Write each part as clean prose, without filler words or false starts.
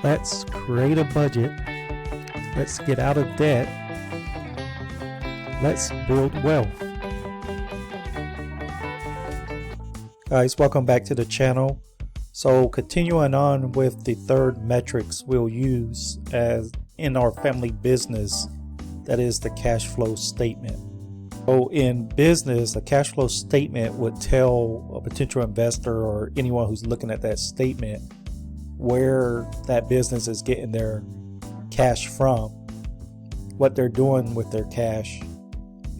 Let's create a budget. Let's get out of debt. Let's build wealth. Guys, welcome back to the channel. So continuing on with the third metrics we'll use as in our family business, that is the cash flow statement. So in business, a cash flow statement would tell a potential investor or anyone who's looking at that statement where that business is getting their cash from, what they're doing with their cash,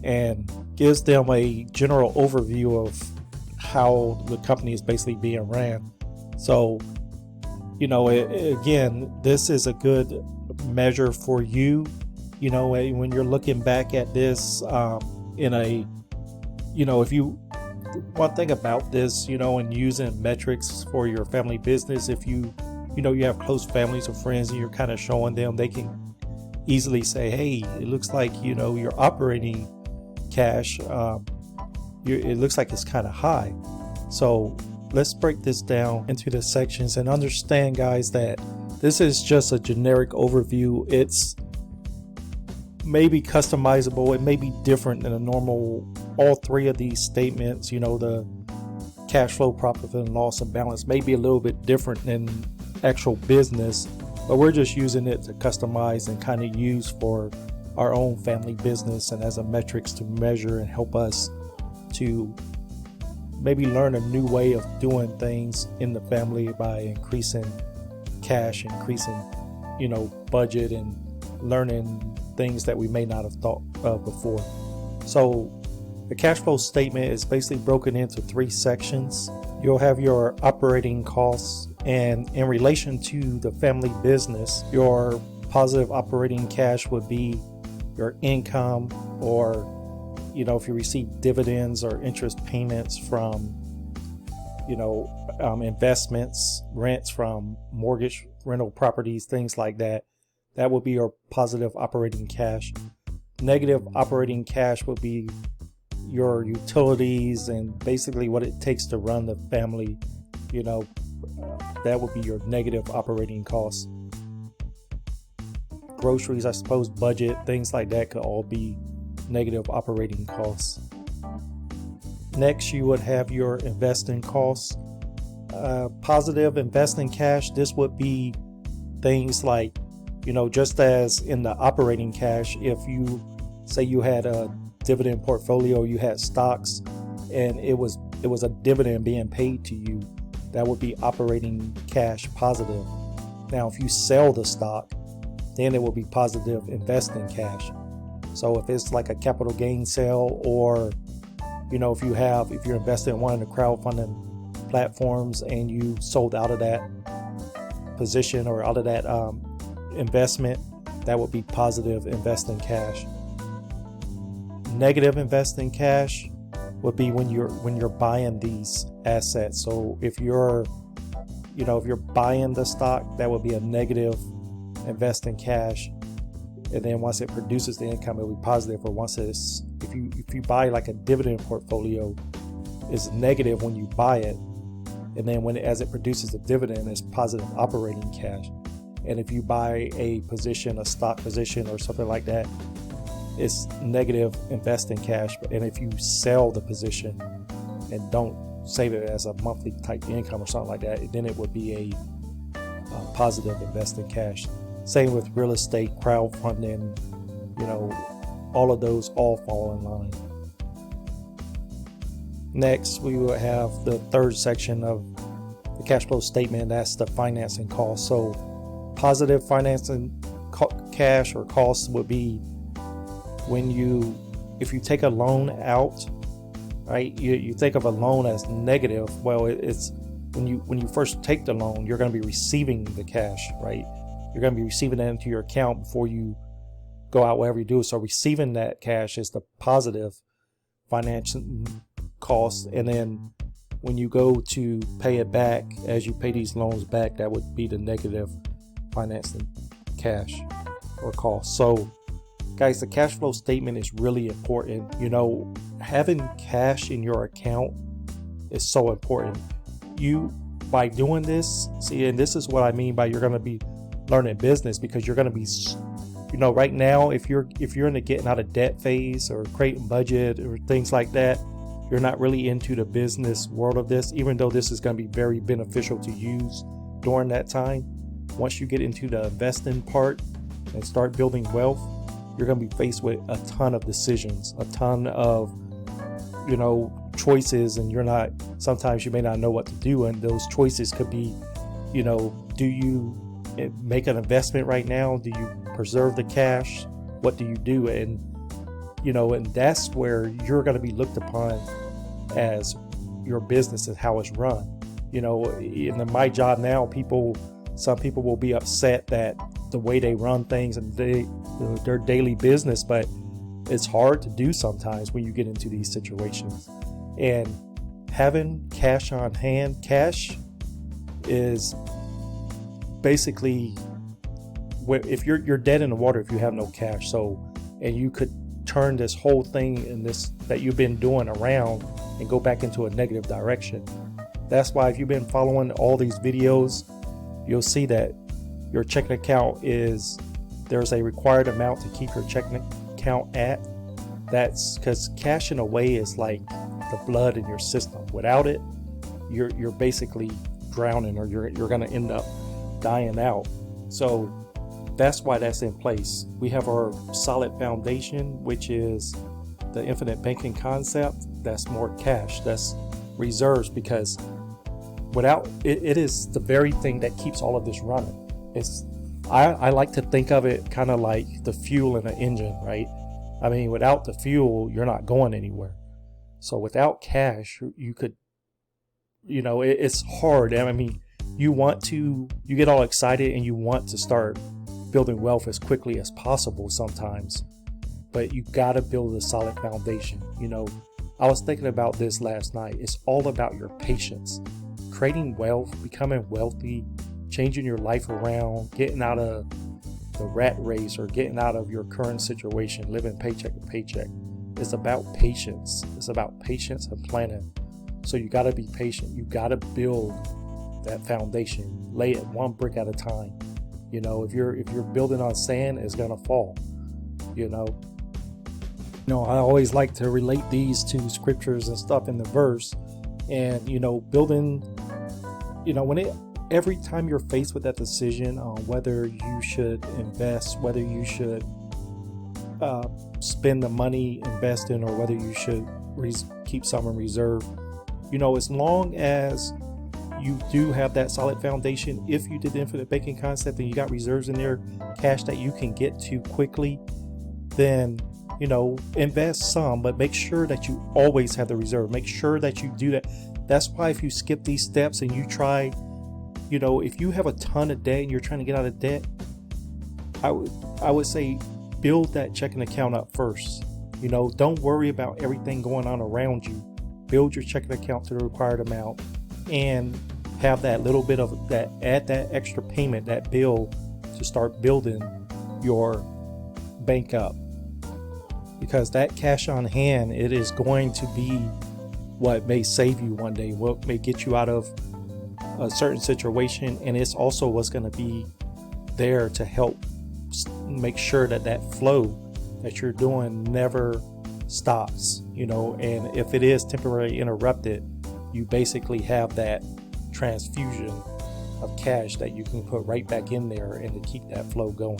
and gives them a general overview of how the company is basically being ran. So, again, this is a good measure for you, when you're looking back at this if you, one thing about this, and using metrics for your family business, if you have close families or friends and you're kind of showing them, they can easily say, hey, it looks like, your operating cash, it looks like it's kind of high. So let's break this down into the sections and understand, guys, that this is just a generic overview. It's maybe customizable. It may be different than a normal, all three of these statements, the cash flow, profit and loss, and balance may be a little bit different than actual business, but we're just using it to customize and kind of use for our own family business and as a metrics to measure and help us to maybe learn a new way of doing things in the family by increasing cash, increasing, budget, and learning things that we may not have thought of before. So the cash flow statement is basically broken into three sections. You'll have your operating costs, and in relation to the family business, your positive operating cash would be your income, or if you receive dividends or interest payments from investments, rents from mortgage, rental properties, things like that. That would be your positive operating cash. Negative operating cash would be your utilities and basically what it takes to run the family. That would be your negative operating costs. Groceries, I suppose, budget, things like that could all be negative operating costs. Next, you would have your investing costs. Positive investing cash, this would be things like, just as in the operating cash, if you say you had a dividend portfolio, you had stocks, and it was a dividend being paid to you, that would be operating cash positive. Now, if you sell the stock, then it will be positive investing cash. So if it's like a capital gain sale, or if you're invested in one of the crowdfunding platforms and you sold out of that position or out of that investment, that would be positive investing cash. Negative investing cash would be when you're buying these assets. So if you're buying the stock, that would be a negative investing cash. And then once it produces the income, it'll be positive. Or if you buy like a dividend portfolio, it's negative when you buy it, and then as it produces a dividend, it's positive operating cash. And if you buy a stock position or something like that, it's negative investing cash. And if you sell the position and don't save it as a monthly type income or something like that, then it would be a positive investing cash. Same with real estate, crowdfunding, all of those all fall in line. Next, we will have the third section of the cash flow statement. That's the financing cost. So positive financing cash or costs would be if you take a loan out, right? You think of a loan as negative. Well, it's when you first take the loan, you're going to be receiving the cash, right? You're going to be receiving it into your account before you go out, whatever you do. So receiving that cash is the positive financing cost. And then when you go to pay it back, as you pay these loans back, that would be the negative financing cash or cost. So guys, the cash flow statement is really important. Having cash in your account is so important. By doing this, see, and this is what I mean by you're going to be learning business, because you're going to be, right now, if you're in the getting out of debt phase or creating budget or things like that, you're not really into the business world of this, even though this is going to be very beneficial to use during that time. Once you get into the investing part and start building wealth, you're going to be faced with a ton of decisions, a ton of, choices, and sometimes you may not know what to do. And those choices could be, do you make an investment right now? Do you preserve the cash? What do you do? And that's where you're going to be looked upon as your business and how it's run. In my job now, some people will be upset that the way they run things and their daily business, but it's hard to do sometimes when you get into these situations. And having cash on hand, cash is basically, if you're dead in the water if you have no cash. And you could turn this whole thing in this that you've been doing around and go back into a negative direction. That's why if you've been following all these videos, you'll see that your checking account there's a required amount to keep your checking account at. That's because cash in a way is like the blood in your system. Without it, you're basically drowning, or you're going to end up dying out. So that's why that's in place. We have our solid foundation, which is the infinite banking concept. That's more cash, that's reserves, because without it is the very thing that keeps all of this running. I like to think of it kind of like the fuel in an engine, right? I mean, without the fuel, you're not going anywhere. So without cash, you could, it's hard. I mean, you get all excited and you want to start building wealth as quickly as possible sometimes, but you got to build a solid foundation. I was thinking about this last night. It's all about your patience, creating wealth, becoming wealthy, changing your life around, getting out of the rat race or getting out of your current situation, living paycheck to paycheck. It's about patience. It's about patience and planning. So you got to be patient. You got to build that foundation. Lay it one brick at a time. If you're building on sand, it's gonna fall. I always like to relate these to scriptures and stuff in the verse, and building. Every time you're faced with that decision on whether you should invest, whether you should spend the money investing, or whether you should keep some in reserve, as long as you do have that solid foundation, if you did the infinite banking concept and you got reserves in there, cash that you can get to quickly, then invest some, but make sure that you always have the reserve. Make sure that you do that. That's why if you skip these steps and you try, if you have a ton of debt and you're trying to get out of debt, I would say build that checking account up first. Don't worry about everything going on around you. Build your checking account to the required amount and have that little bit of that, add that extra payment, that bill, to start building your bank up. Because that cash on hand, it is going to be what may save you one day, what may get you out of a certain situation, and it's also what's going to be there to help make sure that flow that you're doing never stops, and if it is temporarily interrupted, you basically have that transfusion of cash that you can put right back in there and to keep that flow going.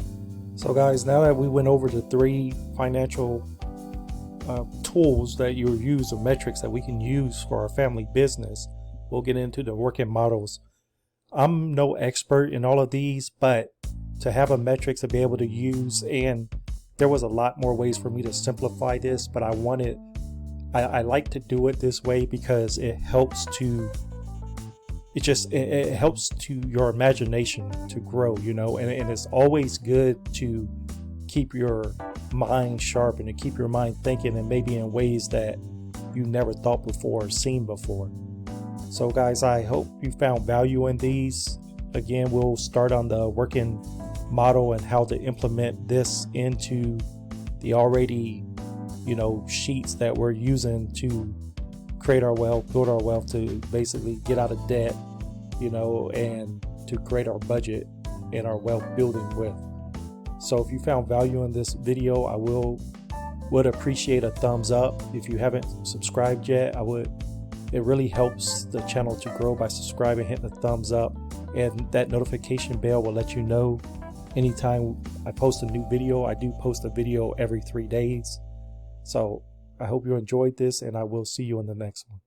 So guys, now that we went over the 3 financial tools that you use, or metrics that we can use for our family business, we'll get into the working models. I'm no expert in all of these, but to have a metrics to be able to use, and there was a lot more ways for me to simplify this, but I like to do it this way because it helps to your imagination to grow, and it's always good to keep your mind sharp and to keep your mind thinking, and maybe in ways that you never thought before or seen before. So guys, I hope you found value in these. Again, we'll start on the working model and how to implement this into the already sheets that we're using to create our wealth, build our wealth, to basically get out of debt, and to create our budget and our wealth building with. So if you found value in this video, I would appreciate a thumbs up. If you haven't subscribed yet, it really helps the channel to grow by subscribing, hitting the thumbs up, and that notification bell will let you know anytime I post a new video. I do post a video every 3 days. So I hope you enjoyed this, and I will see you in the next one.